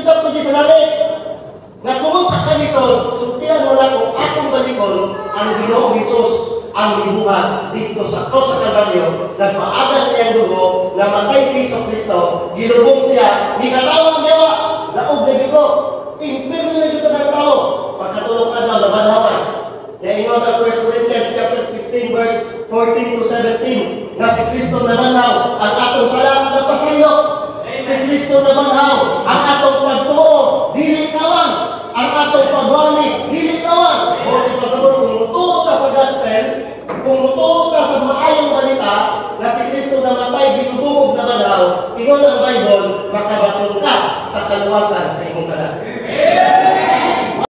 up ko di sa langit. Nga tungod sa kalisod, sultihan mo na kung akong balikon ang Ginoong Hesus ang libuhat dito sa Kalbaryo. Nagpaaga sa iyang dugo, namatay si Hesus Kristo, gilubong siya, di katawang gawa, laog na dito. Impirno na dito ng tao, pagkatulong ka daw, labanhawan. Kaya ingon ang 1 Corinthians chapter 15 verse 14 to 17, nga si Kristo namanhaw ang atong sala nagpasayo. Si Kristo namanhaw ang atong pagtuo, dili kawang. Ang atong pagwali, dili kawang. O di pasabot, kung mutuo ka sa gospel, kung mutuo ka sa maayong balita, na si Kristo namatay, ginubungog namanhaw, ingon ang Bible, makabatong ka sa kaluwasan sa imong kanan.